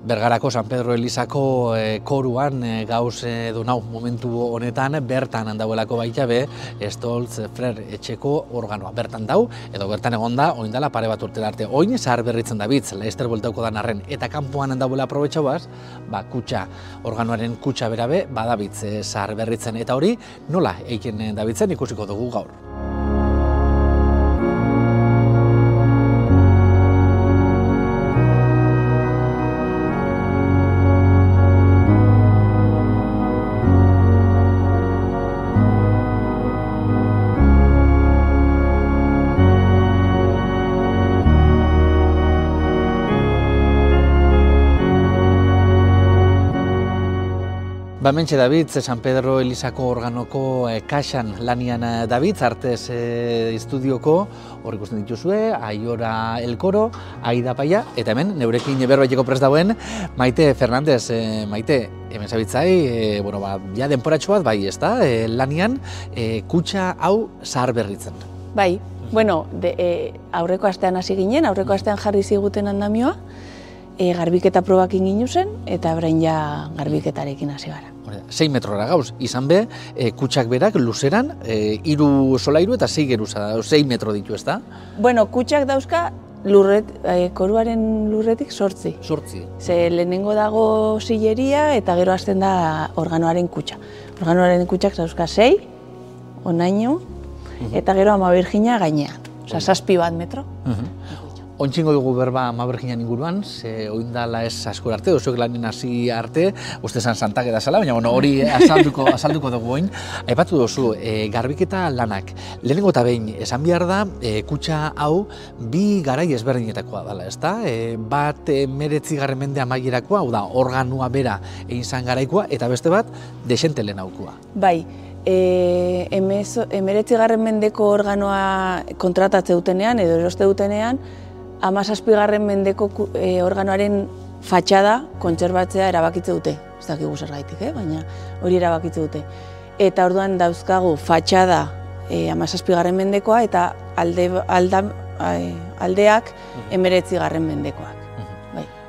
Bergarako San Pedro Elizako koruan gauz nau momentu honetan bertan handauelako baita be Stolz Frer etxeko organoa. Bertan dau, edo bertan egonda, oindala pare bat urtera arte. Oin zahar berritzen da bitz, Laster bueltauko dan arren, eta kanpoan handauela aprobetxauaz, kutxa, organoaren kutxa berabe, badabitz zahar berritzen. Eta hori, nola eiken dabitzen ikusiko dugu gaur. Hementxe David, San Pedro Elizako organoko kaxan lanian David, Artes Estudioko, hor ikusten dituzue, Aiora El Coro, Aida Paia, eta hemen, neurekin berbaiteko prest dauen, Maite Fernandez. Maite, hemen zabitzai, ja denporatxo bat, bai, ez da, lanian, kutxa hau zahar berritzen. Bai, aurreko astean hasi ginen, aurreko astean jarri ziguten andamioa, garbiketa probak inginu zen, eta orain ja garbiketarekin hasi gara. 6 metrora gauz, izan be, kutxak berak luzeran, 3 solairu eta 6 geruza, 6 metro ditu, ez da? Bueno, kutxak dauzka koruaren lurretik 8. 8. Ze lehenengo dago silleria eta gero hasten da organoaren kutxa. Organoaren kutxak dauzka 6, onaino, eta gero Ama Birjina gainean. Osa, 7 bat metro. Ontxingo dugu berba Ama Birjinan inguruan, ze oindala ez askor arte, osoek lanin hasi arte, uste zan santak edazala, baina hori azalduko dugu oin. Aipatu duzu, garbiketa lanak, lehenengo eta behin, esan behar da, kutxa hau bi garai ezberdinetakoa dela, ez da? Bat 19. mende amaierakoa, hau da, organua bera egin zan garaikoa, eta beste bat, desente lehenaukoa. Bai. 19. mendeko organoa kontratatze dutenean, edo eroste dutenean, 17. mendeko organoaren fatxada kontserbatzea erabakitze dute. Ez dakigu zergaitik, baina hori erabakitze dute. Eta orduan dauzkagu fatxada 17. mendekoa eta aldeak 19. mendekoak.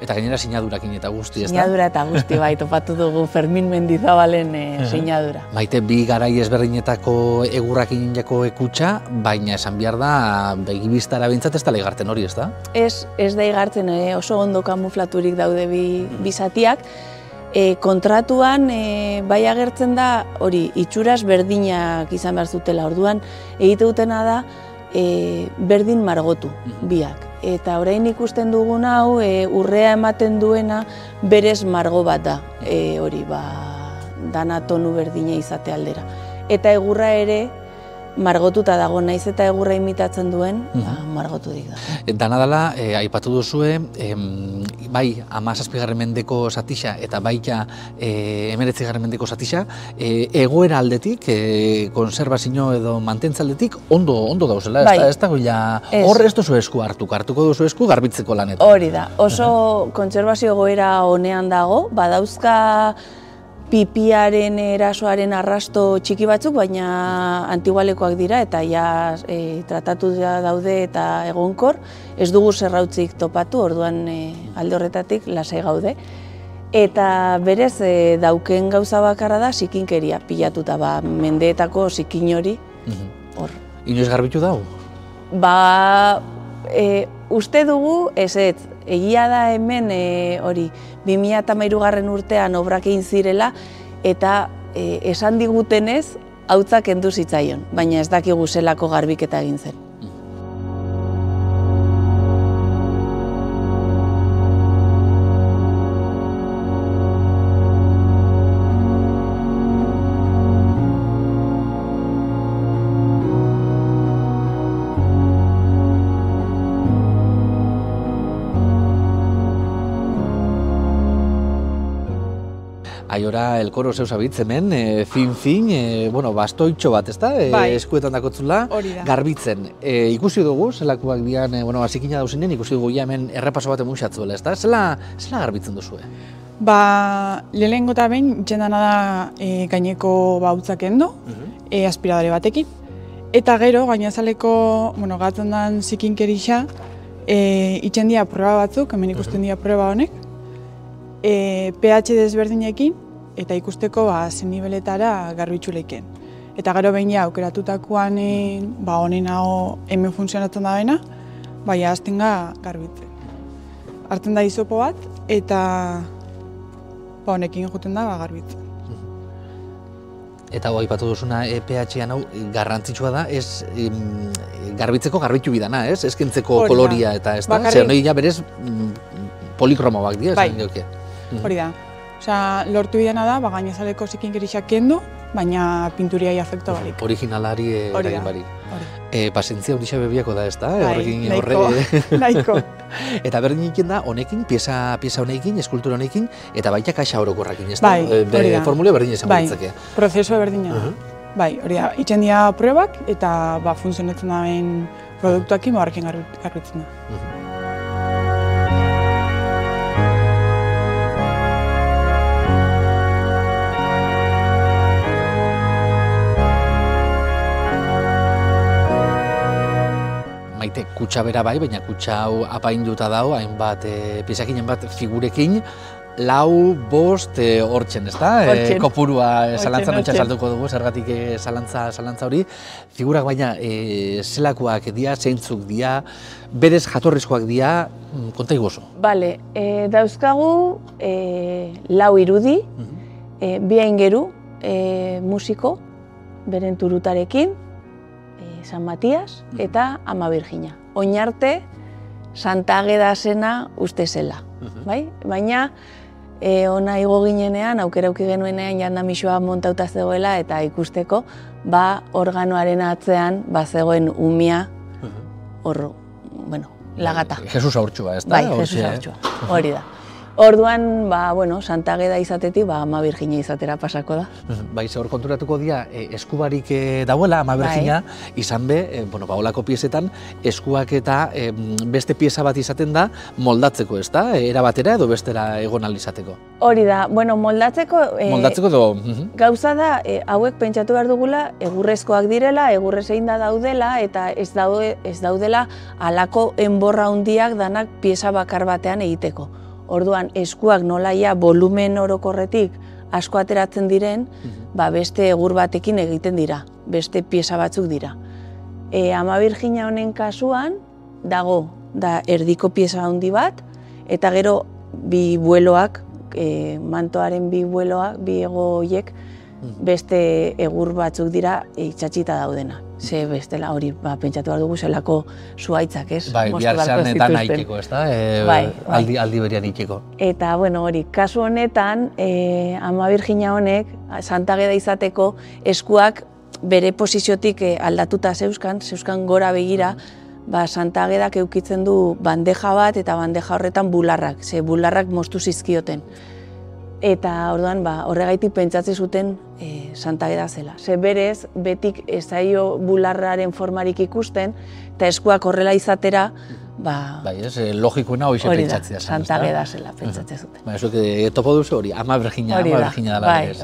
Eta gainera sinadurakin eta guzti, ez da? Sinadura eta guzti, bai, topatu dugu Fermin Mendizabalen sinadura. Maite, bi garai ezberdinetako egurrakin jako kutxa, baina esan behar da, begibiztara bintzat ez da igartzen hori, ez da? Ez da igartzen, oso ondo kamuflaturik daude bi zatiak. Kontratuan bai agertzen da, hori, itxuraz berdinak izan behar zutela. Orduan, egite dutena da, berdin margotu, biak. Eta orain ikusten dugun hau, urrea ematen duena berez margo bat da, hori, dana tonu berdina izate aldera. Eta egurra ere margotuta dago, naiz eta egurra imitatzen duen, margoturik da. Dana dela, aipatu duzue, bai 17. mendeko zatixa eta baita 19. mendeko zatixa, egoera aldetik, konserbazio edo mantentza aldetik, ondo dauzela, ez da goila, hor ez duzu esku hartuko duzu esku garbitzeko lanetan. Hori da, oso kontserbazio egoera honean dago, badauzka pipiaren erasoaren arrasto txiki batzuk, baina antigualekoak dira eta ja tratatu daude eta egonkor, ez dugu zerrautzik topatu, orduan alde horretatik lasai gaude. Eta berez dauken gauza bakarra da zikinkeria pilatuta, mendeetako zikin hori hor. Inoiz garbitu dau? Uste dugu ez, egia da hemen hori 2013. urtean obrak egin zirela eta esan digutenez hautzak kendu zitzaion, baina ez dakigu zelako garbiketa egin zen. Aiora El Coro zeu zabitz hemen, fin, bastoitxo bat, ez da? Eskuetan dakotzula, garbitzen. Ikusi dugu, zelakoak dian, azikina dauzinen, ikusi dugu hemen errepaso bat emunxatzuela, ez da? Zela garbitzen duzue? Lehenengo eta behin, itxendana da gaineko hautzak endo, aspiradore batekin. Eta gero, gainazaleko, gatzen den zikinkerixa, itxendia proba batzuk, hemen ikusten dira proba honek. pH desberdinekin eta ikusteko zen niveletara garbitzuleiken. Eta gero behin aukeratutakoan honenago hemen funtzionatzen da bena, hasten garbitzen. Hartzen da hisopo bat eta honekin juten da garbitzen. Eta aipatu duzuna pH-an hau garrantzitsua da, ez garbitzeko garbitu bidana, ez? Ez kentzeko koloria eta ez da? Zer noi berez polikromoak dira, esan dioke. Hori da. Lortu bidana da, gainazaleko zikin gerixak kendu, baina pinturiai afekto barik. Originalari eragin barik. Pazientzia hori bebiako da, ez da? Nahiko. Eta berdin ikin da, honekin, pieza honekin, eskultura honekin, eta baita kaxa orokorrakin, ez da? Bai, hori da. Formulio berdin esan ditzake. Prozesu berdina da. Bai, hori da, itzen dira pruebak eta funtzionatzen da ben produktuakin horrekin garbitzen da. Maite, kutsa bera bai, baina kutsa hau apainduta dago, hainbat piezakin, hainbat figurekin, 4, 5 hortzen, ez da? Kopurua zalantzan hotxa salduko dugu, zergatik zalantza hori. Figurak baina zelakoak dira, zeintzuk dira, berez jatorrizkoak dira, konta iguzo. Bale, dauzkagu 4 irudi, 2 aingeru musiko, beren turutarekin, San Matias eta Ama Virgina. Oinarte, Santa Agedasena uste zela. Baina, ona igo ginenean, aukera auki genuenean jandamisua montauta zegoela eta ikusteko, organoaren atzean zegoen umia hor, lagata. Jesus Ahortxua, ez da? Bai, Jesus Ahortxua, hori da. Orduan, Santa Ageda izatetik, Ama Virgina izatera pasako da. Bai, hor konturatuko dira, eskubarik dauela Ama Virgina, izan be, olako piezetan, eskuak eta beste pieza bat izaten da moldatzeko, ez da? Era batera edo bestera egon ahal izateko? Hori da, moldatzeko... Moldatzeko edo... Gauza da, hauek pentsatu behar dugula, egurrezkoak direla, egurrez egin da daudela, eta ez daudela halako enborra handiak danak pieza bakar batean egiteko. Orduan, eskuak nolaia volumen orokorretik asko ateratzen diren, beste egur batekin egiten dira, beste pieza batzuk dira. Ama Virgina honen kasuan, dago erdiko pieza handi bat, eta gero bi bueloak, mantoaren bi bueloak, bi ego horiek, beste egur batzuk dira itxatxita daudena. Ze bestela hori pentsatu behar dugu zelako zuhaitzak, ez? Bai, bihartzean eta nahikeko, ez da? Aldi berian ikeko. Eta, hori, kasu honetan, Ama Virgina honek, Santa Ageda izateko, eskuak bere posiziotik aldatuta zeuzkan gora begira, Santa Agedak eukitzen du bandeja bat eta bandeja horretan bularrak, ze bularrak moztu zizkioten. Eta orduan horregaitik pentsatzen zuten Santa Ageda zela. Ze berez, betik ez zaio bularraren formarik ikusten, eta eskuak horrela izatera, bai, ez, logikoena hoxe pentsatzea zen. Santa Ageda zela pentsatzen zuten. Bai, zuek topo duzu hori, Ama Virgina dela berez.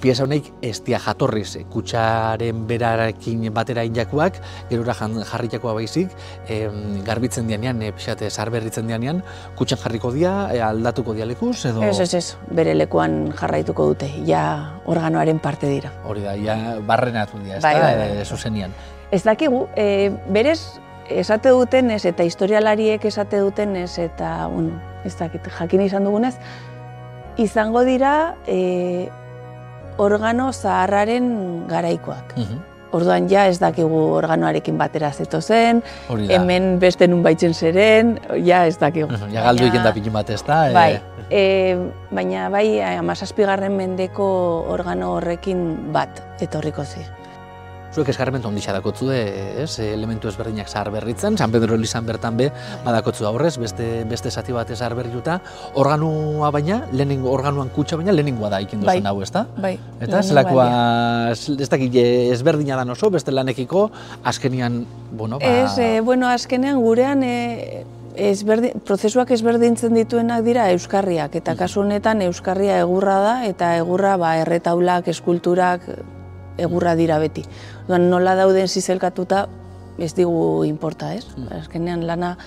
Pieza honek ez dia jatorriz kutsaren berarekin batera injakuak, gerora jarritakoa baizik, garbitzen dianean, pixate zarberritzen dianean, kutsan jarriko dia, aldatuko dia lekuz, edo... Ez, bere lekuan jarraituko dute, ja organoaren parte dira. Hori da, ja barrenatu dia, ez da, zuzenian. Ez dakigu, berez, esate dutenez eta historialariek esate dutenez eta, ez dakit, jakin izan dugunez, izango dira organo zaharraren garaikoak. Orduan ja ez dakigu organoarekin batera zetozen, hemen beste nun baitzen zeren, ja ez dakigu. Ja galdu iken da pilin bat ez da. Bai, baina bai 17. mendeko organo horrekin bat etorriko zi. Zuek eskarmentu ondisa dakotzu, elementu ezberdinak zahar berritzen, San Pedro elizan bertan be, badakotzu aurrez, beste zati bat zahar berrituta, organua baina, organuan kutsa baina, lehenengoa da ikindu zen hau, ez da? Bai. Eta zelakoa, ez dakit ezberdina da oso, beste lanekiko, azkenian, azkenean gurean, prozesuak ezberdintzen dituenak dira euskarriak, eta kasu honetan euskarria egurra da, eta egurra erretaulak, eskulturak, egurra dira beti. Nola dauden zizelkatuta ez digu inporta, ez? Azkenean lana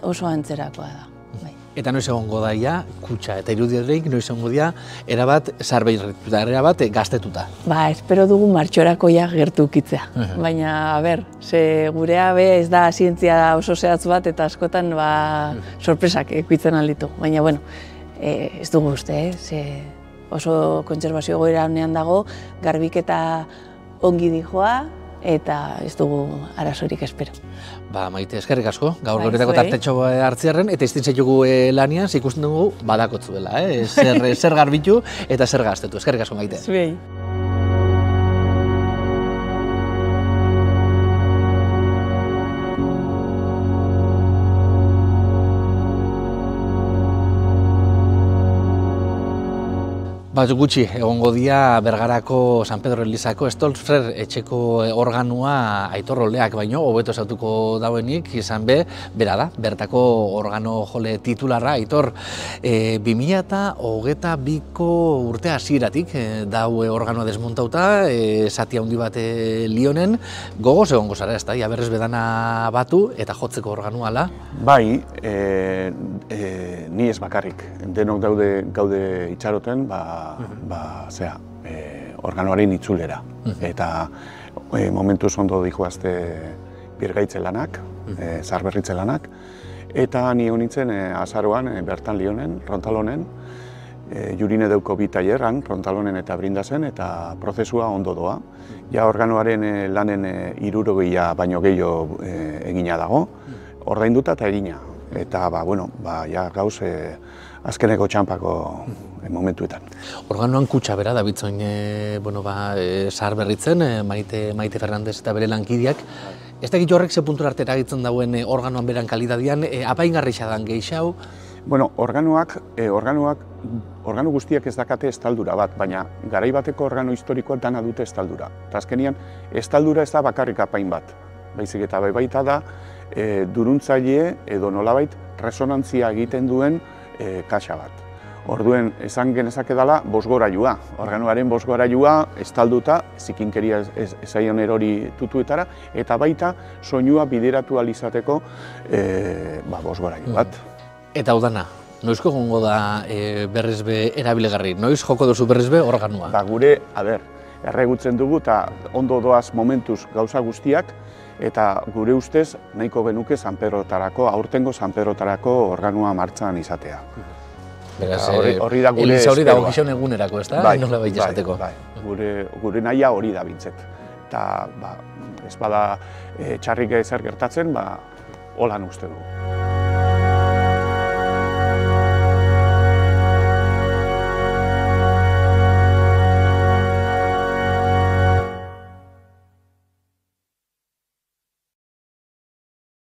oso antzerakoa da. Eta noiz egongo daia, kutxa eta irudiareik noiz egongo dira, erabat zaharberrituta, erabat gaztetuta. Ba, espero dugu martxorako ja gertu ukitzea. Baina, ze gurea ez da zientzia oso zehatz bat eta askotan sorpresak ekuitzen alditu. Baina, bueno, ez dugu uste, ze oso kontserbazio goera honean dago, garbiketa ongi dijoa, eta ez dugu arazorik espero. Ba, Maite, eskerrik asko, gaur goretako tartetxo hartzearen, eta iztin zaitugu lanian, ikusten dugu badakotzuela, zer garbitu eta zer gaztetu. Eskerrik asko, Maite. Zuei. Batzuk gutxi, egongo dia Bergarako San Pedro Elizako Stolfrer etxeko organua Aitor Oleak baino, hobeto esatuko dauenik, izan bera da, bertako organo jole titularra, Aitor. 2022ko urte hasieratik dau organoa desmontauta, zati handi bat Lionen, gogoz egongo zara, ez da, berrez bedana batu eta jotzeko organua ala? Bai, ni ez bakarrik, denok gaude itxaroten, organoaren itzulera. Eta momentuz ondo dihoazte birgaitze lanak, zaharberritze lanak, eta ni honintzen azaroan bertan Lionen, Rontalonen, jurine deuko bi tailerran, Rontalonen eta Brindasen, eta prozesua ondo doa. Ja organoaren lanen 60 baino gehiago egina dago, ordainduta eta egina. Eta ja gauz azkeneko txanpako momentuetan. Organoan kutxa bera dabiltzoin zaharberritzen, Maite Fernandez eta bere lankideak. Ez dakit horrek ze puntura arte eragitzen dauen organoan beran kalidadian, apaingarrixa dan gehixau? Organo guztiak ez dakate estaldura bat, baina garai bateko organo historikoak dana dute estaldura. Eta azkenian, estaldura ez da bakarrik apain bat. Baizik eta baita da, duruntzaile edo nolabait resonantzia egiten duen kaxa bat. Orduen, esan genezake dela bosgorailua. Organoaren bosgorailua estalduta, zikinkeria ezaion erori tutuetara, eta baita soinua bideratu alizateko bosgorailu bat. Eta hau dana, noizko gongo da berrizbe erabilegarri? Noiz joko duzu berrizbe organua? Gure, erregutzen dugu eta ondo doaz momentuz gauza guztiak, eta gure ustez nahiko genuke San Pedrotarako, aurtengo San Pedrotarako organua martxan izatea. Beraz, Eliza hori dago gizon egunerako, ez da? Nola baita esateko. Gure nahia hori da bintzet. Eta ez bada txarrik ezer gertatzen, holan uste dugu.